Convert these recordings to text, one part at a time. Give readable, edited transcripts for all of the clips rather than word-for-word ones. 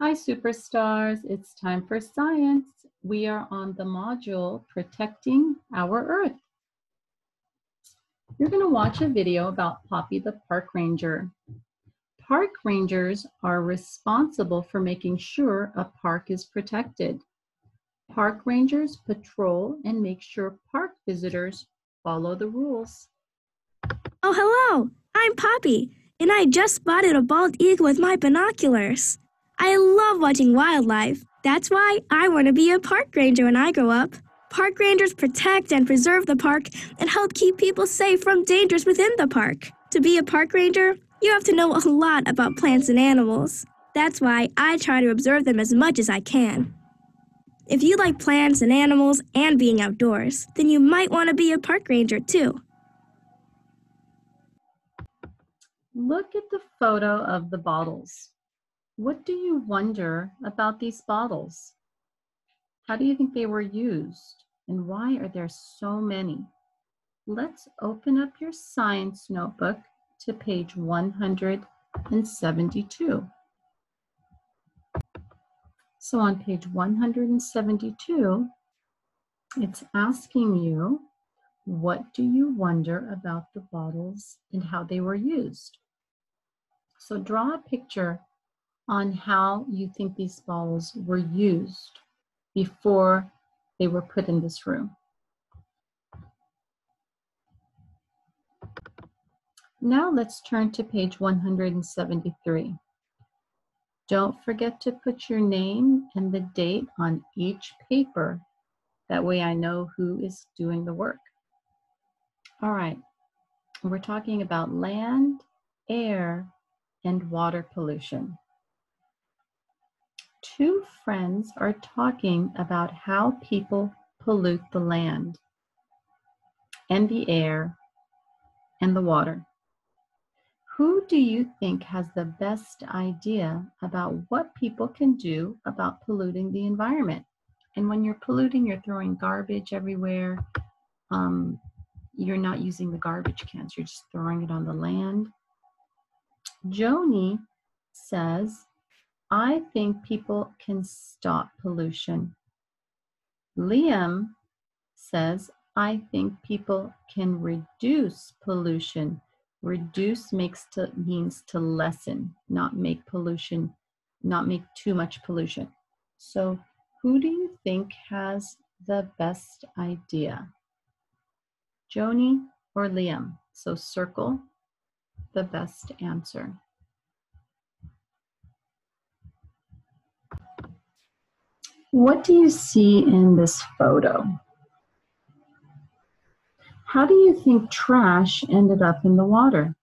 Hi, superstars. It's time for science. We are on the module Protecting Our Earth. You're going to watch a video about Poppy the park ranger. Park rangers are responsible for making sure a park is protected. Park rangers patrol and make sure park visitors follow the rules. Oh, hello! I'm Poppy, and I just spotted a bald eagle with my binoculars. I love watching wildlife. That's why I want to be a park ranger when I grow up. Park rangers protect and preserve the park and help keep people safe from dangers within the park. To be a park ranger, you have to know a lot about plants and animals. That's why I try to observe them as much as I can. If you like plants and animals and being outdoors, then you might want to be a park ranger too. Look at the photo of the bottles. What do you wonder about these bottles? How do you think they were used? And why are there so many? Let's open up your science notebook to page 172. So on page 172, it's asking you, what do you wonder about the bottles and how they were used? So draw a picture on how you think these bottles were used before they were put in this room. Now let's turn to page 173. Don't forget to put your name and the date on each paper. That way I know who is doing the work. All right, we're talking about land, air, and water pollution. Two friends are talking about how people pollute the land and the air and the water. Who do you think has the best idea about what people can do about polluting the environment? And when you're polluting, you're throwing garbage everywhere. You're not using the garbage cans, you're just throwing it on the land. Joni says, I think people can stop pollution. Liam says, I think people can reduce pollution. Reduce means to lessen, not make pollution, not make too much pollution. So who do you think has the best idea? Joni or Liam? So circle the best answer. What do you see in this photo? How do you think trash ended up in the water?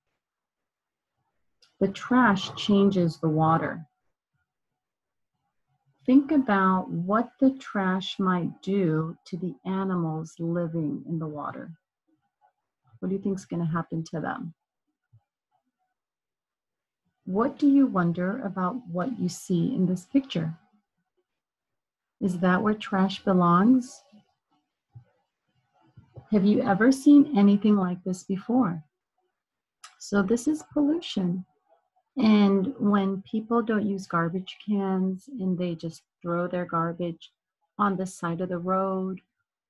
The trash changes the water. Think about what the trash might do to the animals living in the water. What do you think is going to happen to them? What do you wonder about what you see in this picture? Is that where trash belongs? Have you ever seen anything like this before? So this is pollution. And when people don't use garbage cans and they just throw their garbage on the side of the road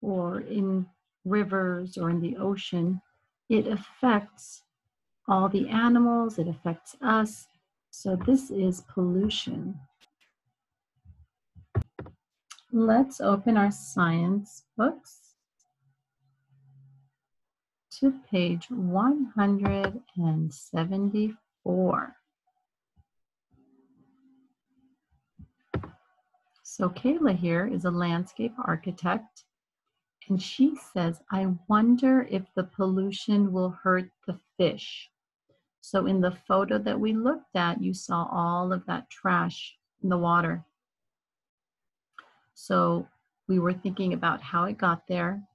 or in rivers or in the ocean, it affects all the animals, it affects us. So this is pollution. Let's open our science books to page 174. So Kayla here is a landscape architect, and she says, I wonder if the pollution will hurt the fish. So in the photo that we looked at, you saw all of that trash in the water. So we were thinking about how it got there,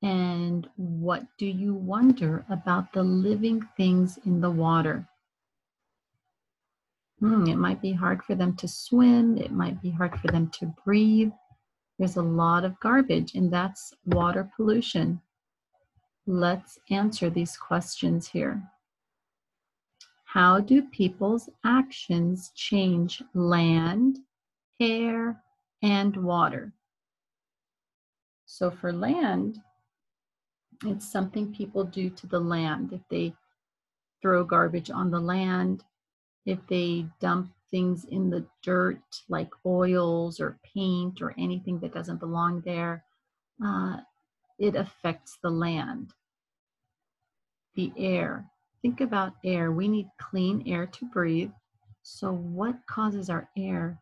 and what do you wonder about the living things in the water? It might be hard for them to swim. It might be hard for them to breathe. There's a lot of garbage, and that's water pollution. Let's answer these questions here. How do people's actions change land, air, and water? So for land, it's something people do to the land. If they throw garbage on the land, if they dump things in the dirt like oils or paint or anything that doesn't belong there, it affects the land. The air. Think about air. We need clean air to breathe. So what causes our air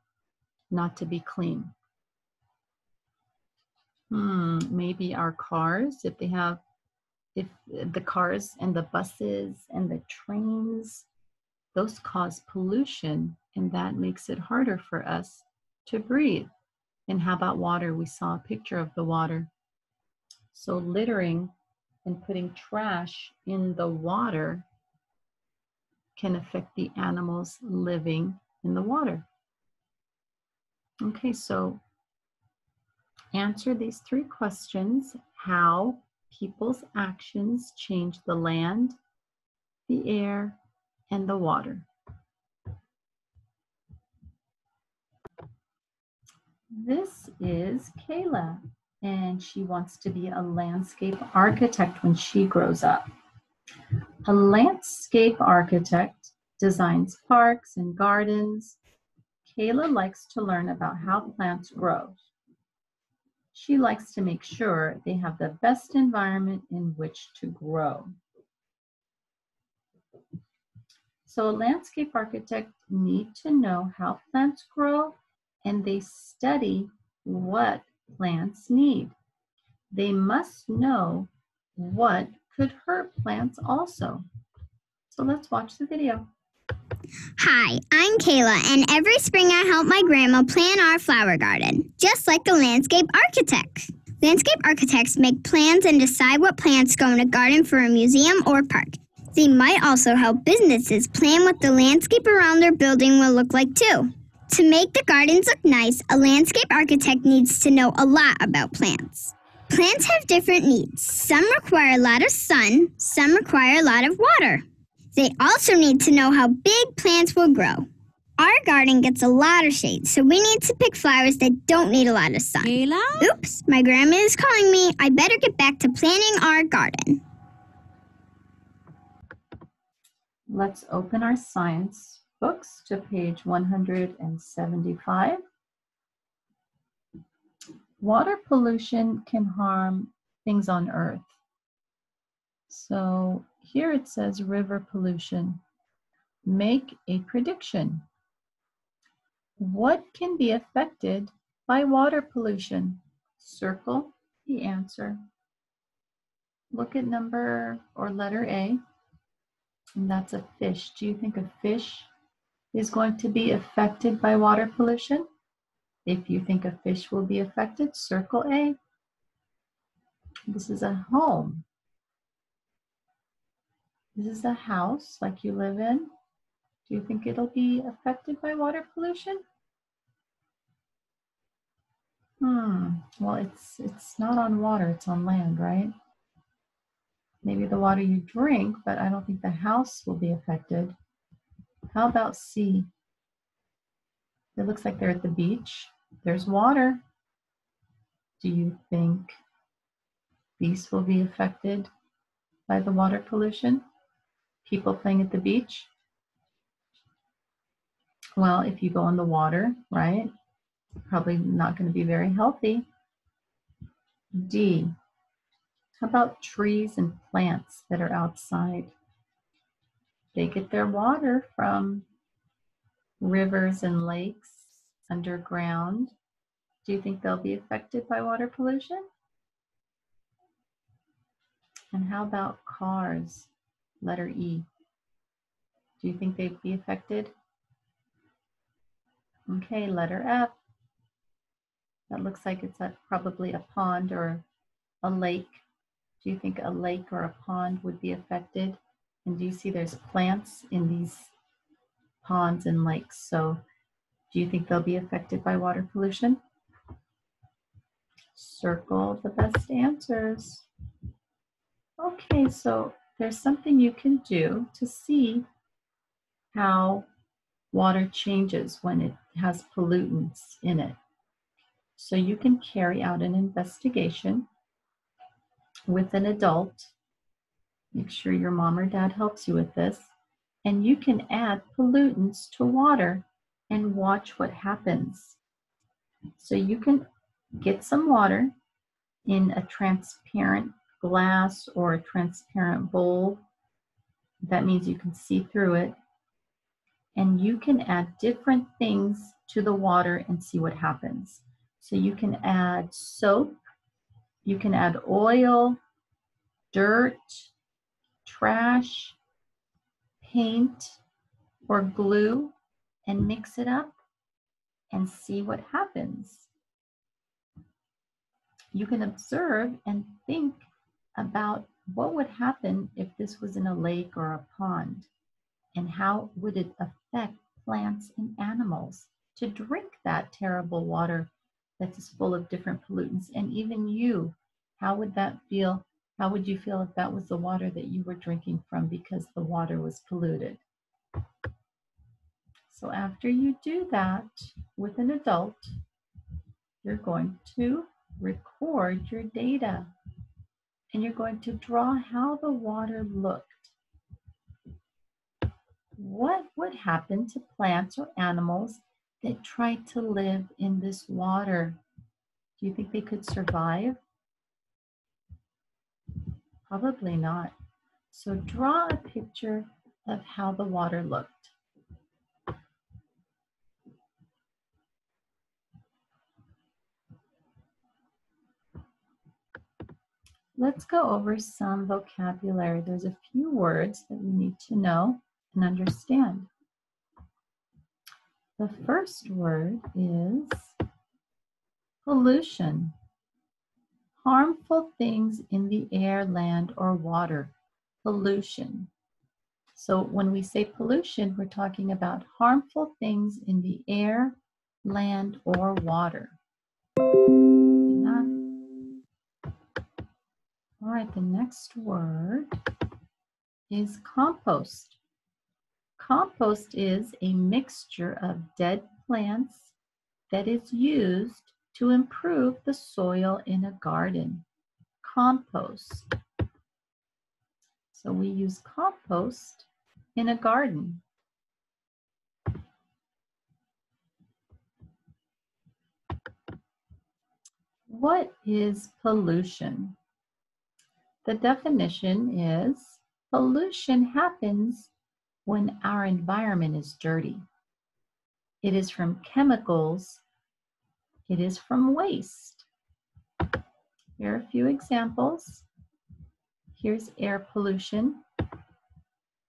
not to be clean? Maybe our cars, if the cars and the buses and the trains, those cause pollution, and that makes it harder for us to breathe. And how about water? We saw a picture of the water. So littering and putting trash in the water can affect the animals living in the water. Okay, so answer these 3 questions. How people's actions change the land, the air, and the water. This is Kayla, and she wants to be a landscape architect when she grows up. A landscape architect designs parks and gardens. Kayla likes to learn about how plants grow. She likes to make sure they have the best environment in which to grow. So a landscape architect needs to know how plants grow, and they study what plants need. They must know what could hurt plants also. So let's watch the video. Hi, I'm Kayla, and every spring I help my grandma plan our flower garden, just like a landscape architect. Landscape architects make plans and decide what plants go in a garden for a museum or park. They might also help businesses plan what the landscape around their building will look like too. To make the gardens look nice, a landscape architect needs to know a lot about plants. Plants have different needs. Some require a lot of sun, some require a lot of water. They also need to know how big plants will grow. Our garden gets a lot of shade, so we need to pick flowers that don't need a lot of sun. Kayla? Oops, my grandma is calling me. I better get back to planning our garden. Let's open our science books to page 175. Water pollution can harm things on Earth. So here it says river pollution. Make a prediction. What can be affected by water pollution? Circle the answer. Look at number or letter A, and that's a fish. Do you think a fish is going to be affected by water pollution? If you think a fish will be affected, circle A. This is a home. This is a house like you live in. Do you think it'll be affected by water pollution? Well, it's not on water, it's on land, right? Maybe the water you drink, but I don't think the house will be affected. How about C? It looks like they're at the beach. There's water. Do you think these will be affected by the water pollution? People playing at the beach? Well, if you go in the water, right? Probably not going to be very healthy. D. How about trees and plants that are outside? They get their water from rivers and lakes underground. Do you think they'll be affected by water pollution? And how about cars? Letter E. Do you think they'd be affected? Okay, letter F. That looks like it's probably a pond or a lake. Do you think a lake or a pond would be affected? And do you see there's plants in these ponds and lakes? So do you think they'll be affected by water pollution? Circle the best answers. Okay, so there's something you can do to see how water changes when it has pollutants in it. So you can carry out an investigation with an adult. Make sure your mom or dad helps you with this. And you can add pollutants to water and watch what happens. So you can get some water in a transparent glass or a transparent bowl. That means you can see through it. And you can add different things to the water and see what happens. So you can add soap, you can add oil, dirt, trash, paint, or glue, and mix it up and see what happens. You can observe and think about what would happen if this was in a lake or a pond, and how would it affect plants and animals to drink that terrible water that is full of different pollutants. And even you, how would that feel? How would you feel if that was the water that you were drinking from because the water was polluted? So after you do that with an adult, you're going to record your data, and you're going to draw how the water looked. What would happen to plants or animals that tried to live in this water? Do you think they could survive? Probably not. So draw a picture of how the water looked. Let's go over some vocabulary. There's a few words that we need to know and understand. The first word is pollution. Harmful things in the air, land, or water. Pollution. So when we say pollution, we're talking about harmful things in the air, land, or water. All right, the next word is compost. Compost is a mixture of dead plants that is used to improve the soil in a garden. Compost. So we use compost in a garden. What is pollution? The definition is pollution happens when our environment is dirty. It is from chemicals. It is from waste. Here are a few examples. Here's air pollution.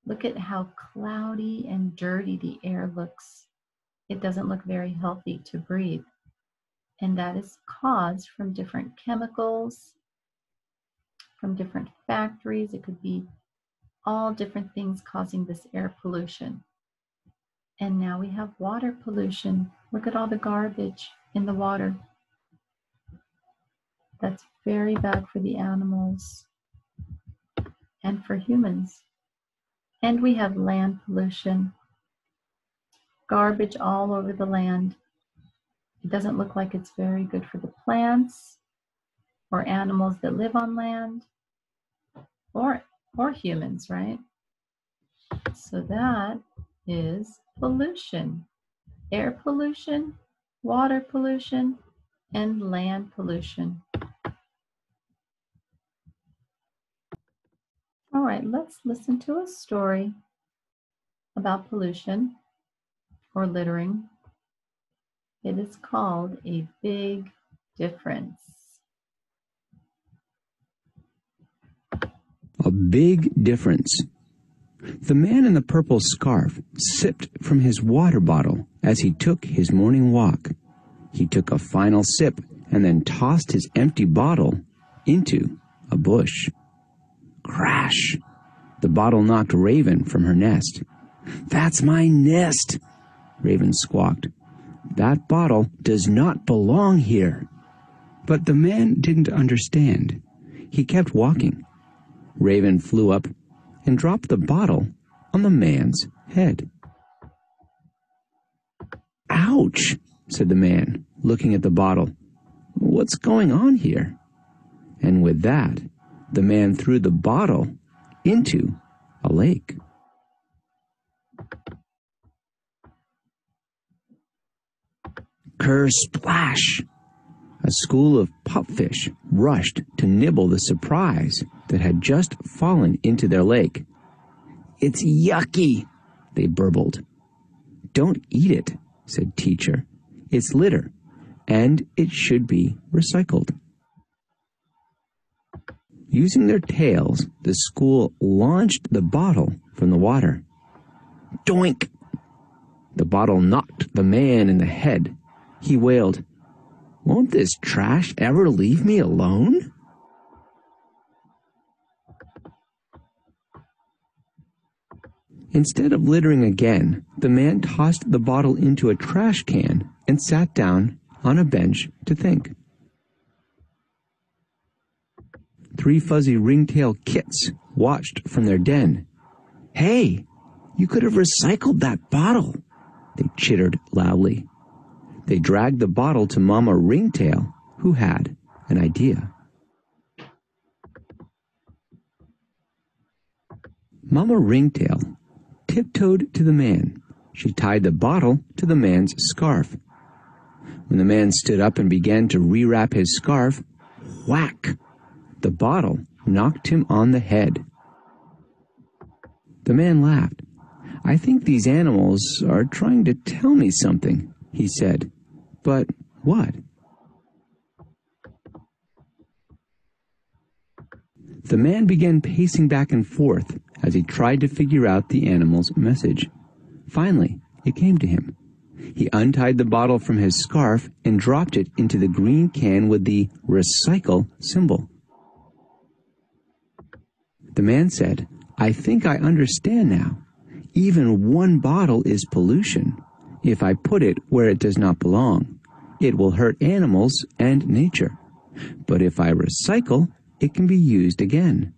Look at how cloudy and dirty the air looks. It doesn't look very healthy to breathe. And that is caused from different chemicals, from different factories. It could be all different things causing this air pollution. And now we have water pollution. Look at all the garbage in the water. That's very bad for the animals and for humans. And we have land pollution. Garbage all over the land. It doesn't look like it's very good for the plants or animals that live on land or humans, right? So that is pollution. Air pollution, water pollution, and land pollution. All right, let's listen to a story about pollution or littering. It is called A Big Difference. A big difference. The man in the purple scarf sipped from his water bottle as he took his morning walk. He took a final sip and then tossed his empty bottle into a bush. Crash! The bottle knocked Raven from her nest. "That's my nest," Raven squawked. "That bottle does not belong here." But the man didn't understand. He kept walking. Raven flew up and dropped the bottle on the man's head. Ouch, said the man, looking at the bottle. What's going on here? And with that, the man threw the bottle into a lake. Ker-splash! A school of pupfish rushed to nibble the surprise that had just fallen into their lake. It's yucky, they burbled. Don't eat it, said Teacher. It's litter, and it should be recycled. Using their tails, the school launched the bottle from the water. Doink! The bottle knocked the man in the head. He wailed, Won't this trash ever leave me alone? Instead of littering again, the man tossed the bottle into a trash can and sat down on a bench to think. 3 fuzzy ringtail kits watched from their den. Hey, you could have recycled that bottle, they chittered loudly. They dragged the bottle to Mama Ringtail, who had an idea. Mama Ringtail tiptoed to the man. She tied the bottle to the man's scarf. When the man stood up and began to rewrap his scarf, whack! The bottle knocked him on the head. The man laughed. I think these animals are trying to tell me something, he said. But what? The man began pacing back and forth as he tried to figure out the animal's message. Finally, it came to him. He untied the bottle from his scarf and dropped it into the green can with the recycle symbol. The man said, I think I understand now. Even one bottle is pollution. If I put it where it does not belong, it will hurt animals and nature. But if I recycle, it can be used again.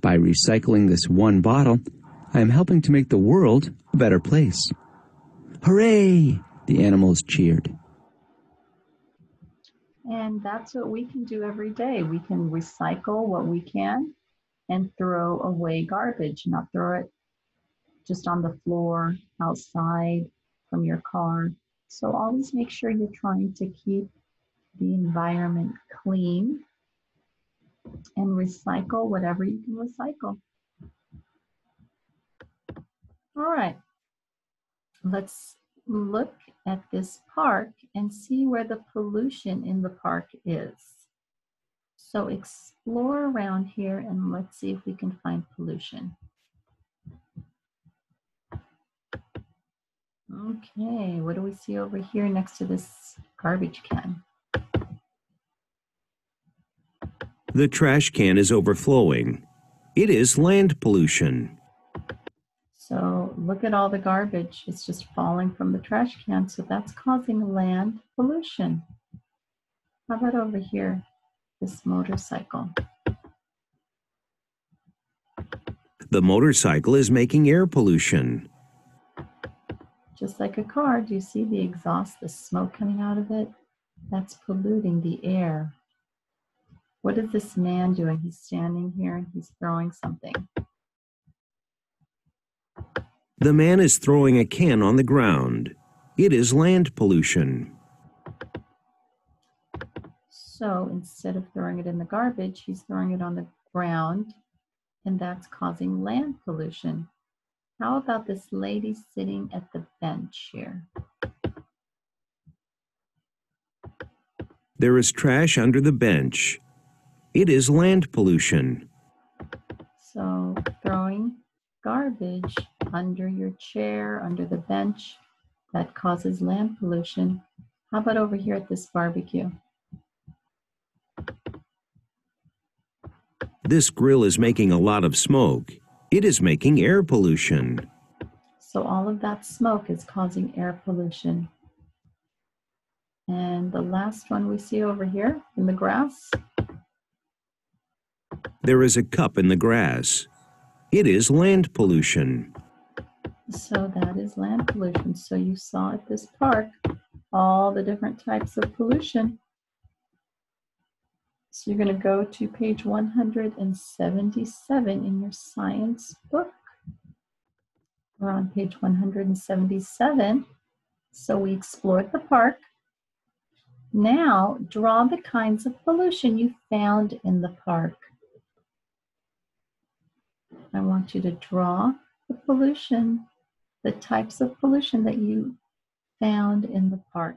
By recycling this one bottle, I am helping to make the world a better place. Hooray! The animals cheered. And that's what we can do every day. We can recycle what we can and throw away garbage, not throw it just on the floor, outside, from your car. So always make sure you're trying to keep the environment clean and recycle whatever you can recycle. All right, let's look at this park and see where the pollution in the park is. So explore around here and let's see if we can find pollution. Okay, what do we see over here next to this garbage can? The trash can is overflowing. It is land pollution. So look at all the garbage. It's just falling from the trash can. So that's causing land pollution. How about over here, this motorcycle? The motorcycle is making air pollution. Just like a car, do you see the exhaust, the smoke coming out of it? That's polluting the air. What is this man doing? He's standing here and he's throwing something. The man is throwing a can on the ground. It is land pollution. So instead of throwing it in the garbage, he's throwing it on the ground, and that's causing land pollution. How about this lady sitting at the bench here? There is trash under the bench. It is land pollution. So throwing garbage under your chair, under the bench, that causes land pollution. How about over here at this barbecue? This grill is making a lot of smoke. It is making air pollution. So all of that smoke is causing air pollution. And the last one we see over here in the grass. There is a cup in the grass. It is land pollution. So that is land pollution. So you saw at this park all the different types of pollution. So you're going to go to page 177 in your science book. We're on page 177. So we explored the park. Now draw the kinds of pollution you found in the park. I want you to draw the pollution, the types of pollution that you found in the park.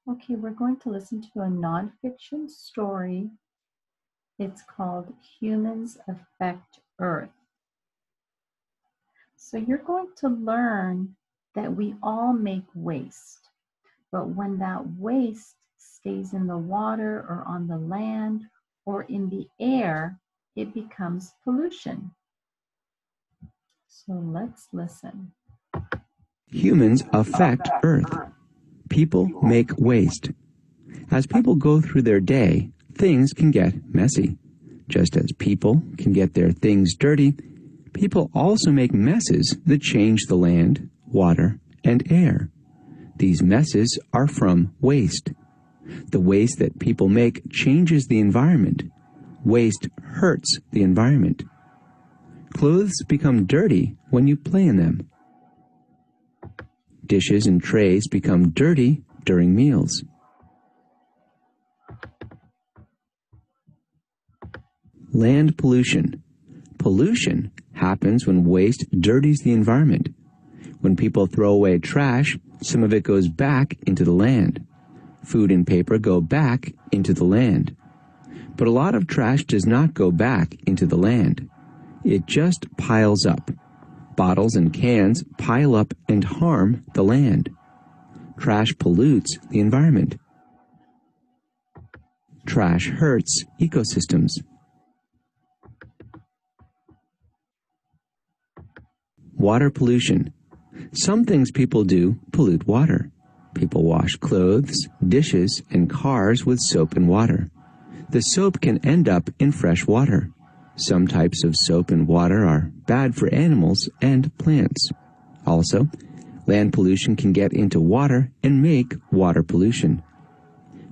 Okay, we're going to listen to a nonfiction story. It's called Humans Affect Earth. So you're going to learn that we all make waste, but when that waste stays in the water or on the land or in the air, it becomes pollution. So let's listen. Humans affect Earth. People make waste. As people go through their day, things can get messy. Just as people can get their things dirty, people also make messes that change the land, water, and air. These messes are from waste. The waste that people make changes the environment. Waste hurts the environment. Clothes become dirty when you play in them. Dishes and trays become dirty during meals. Land pollution. Pollution happens when waste dirties the environment. When people throw away trash, some of it goes back into the land. Food and paper go back into the land. But a lot of trash does not go back into the land. It just piles up. Bottles and cans pile up and harm the land. Trash pollutes the environment. Trash hurts ecosystems. Water pollution. Some things people do pollute water. People wash clothes, dishes, and cars with soap and water. The soap can end up in fresh water. Some types of soap and water are bad for animals and plants. Also, land pollution can get into water and make water pollution.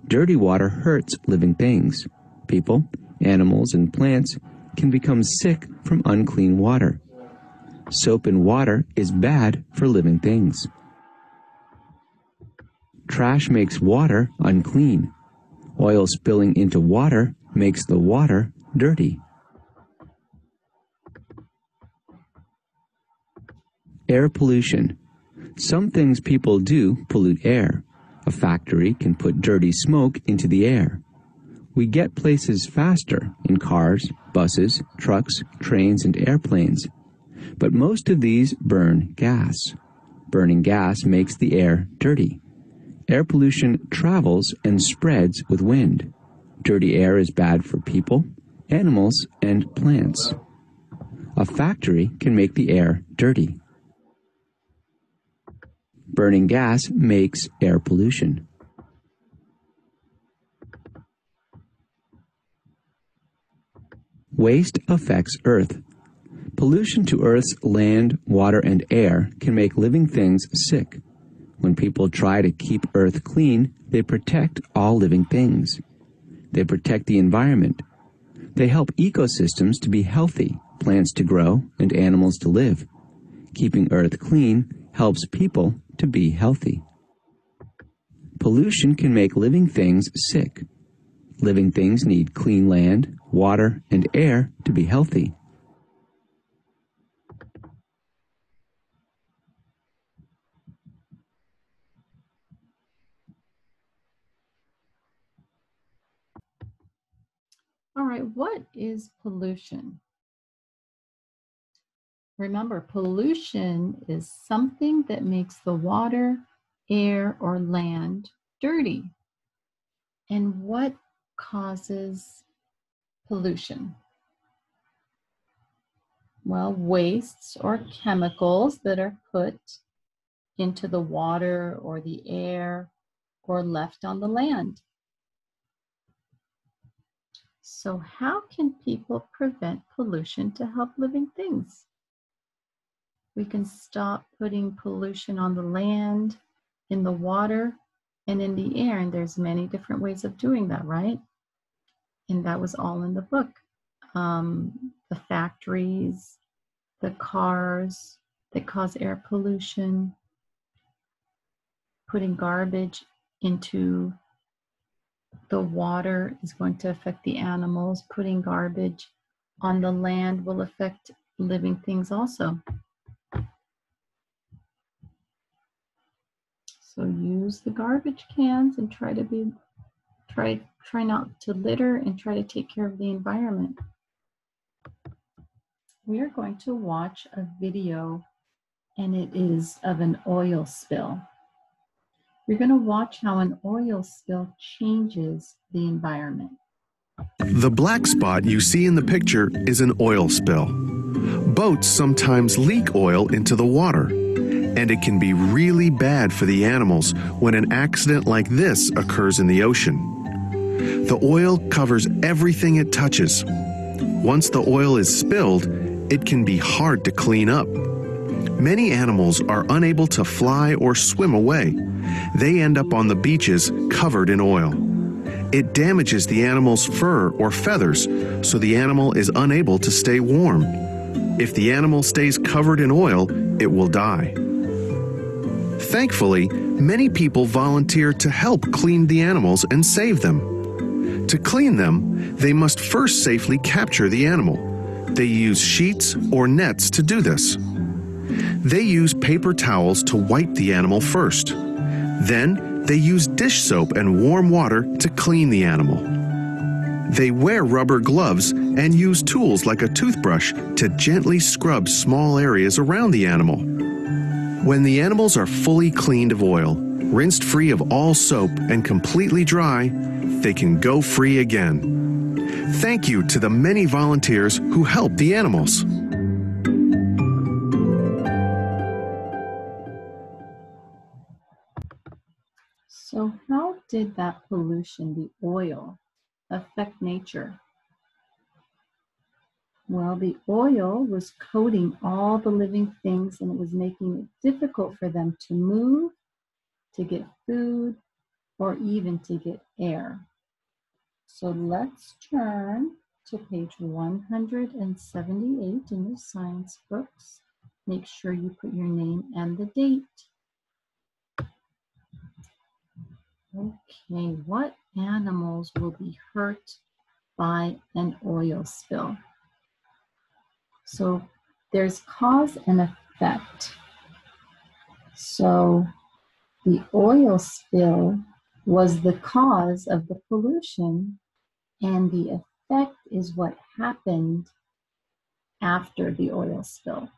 Dirty water hurts living things. People, animals, and plants can become sick from unclean water. Soap and water is bad for living things. Trash makes water unclean. Oil spilling into water makes the water dirty. Air pollution. Some things people do pollute air. A factory can put dirty smoke into the air. We get places faster in cars, buses, trucks, trains, and airplanes. But most of these burn gas. Burning gas makes the air dirty. Air pollution travels and spreads with wind. Dirty air is bad for people, animals, and plants. A factory can make the air dirty. Burning gas makes air pollution. Waste affects Earth. Pollution to Earth's land, water, and air can make living things sick. When people try to keep Earth clean, they protect all living things. They protect the environment. They help ecosystems to be healthy, plants to grow, and animals to live. Keeping Earth clean helps people to be healthy. Pollution can make living things sick. Living things need clean land, water, and air to be healthy. All right, what is pollution? Remember, pollution is something that makes the water, air, or land dirty. And what causes pollution? Well, wastes or chemicals that are put into the water or the air or left on the land. So how can people prevent pollution to help living things? We can stop putting pollution on the land, in the water, and in the air. And there's many different ways of doing that, right? And that was all in the book. The factories, the cars that cause air pollution, putting garbage into the water is going to affect the animals. Putting garbage on the land will affect living things also. So use the garbage cans and try not to litter and try to take care of the environment. We are going to watch a video, and it is of an oil spill. We're going to watch how an oil spill changes the environment. The black spot you see in the picture is an oil spill. Boats sometimes leak oil into the water, and it can be really bad for the animals when an accident like this occurs in the ocean. The oil covers everything it touches. Once the oil is spilled, it can be hard to clean up. Many animals are unable to fly or swim away. They end up on the beaches covered in oil. It damages the animal's fur or feathers, so the animal is unable to stay warm. If the animal stays covered in oil, it will die. Thankfully, many people volunteer to help clean the animals and save them. To clean them, they must first safely capture the animal. They use sheets or nets to do this. They use paper towels to wipe the animal first. Then, they use dish soap and warm water to clean the animal. They wear rubber gloves and use tools like a toothbrush to gently scrub small areas around the animal. When the animals are fully cleaned of oil, rinsed free of all soap, and completely dry, they can go free again. Thank you to the many volunteers who help the animals. So how did that pollution, the oil, affect nature? Well, the oil was coating all the living things, and it was making it difficult for them to move, to get food, or even to get air. So let's turn to page 178 in your science books. Make sure you put your name and the date. Okay, what animals will be hurt by an oil spill? So there's cause and effect. So the oil spill was the cause of the pollution, and the effect is what happened after the oil spill.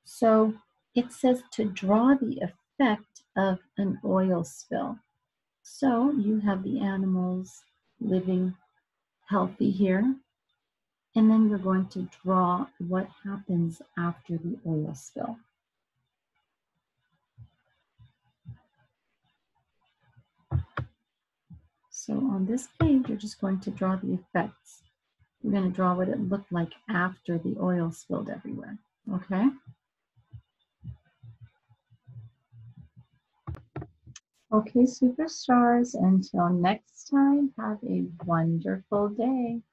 So it says to draw the effect of an oil spill. So you have the animals living healthy here, and then you're going to draw what happens after the oil spill. So on this page, you're just going to draw the effects. We're going to draw what it looked like after the oil spilled everywhere, okay? Okay, superstars, until next time, have a wonderful day.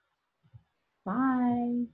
Bye.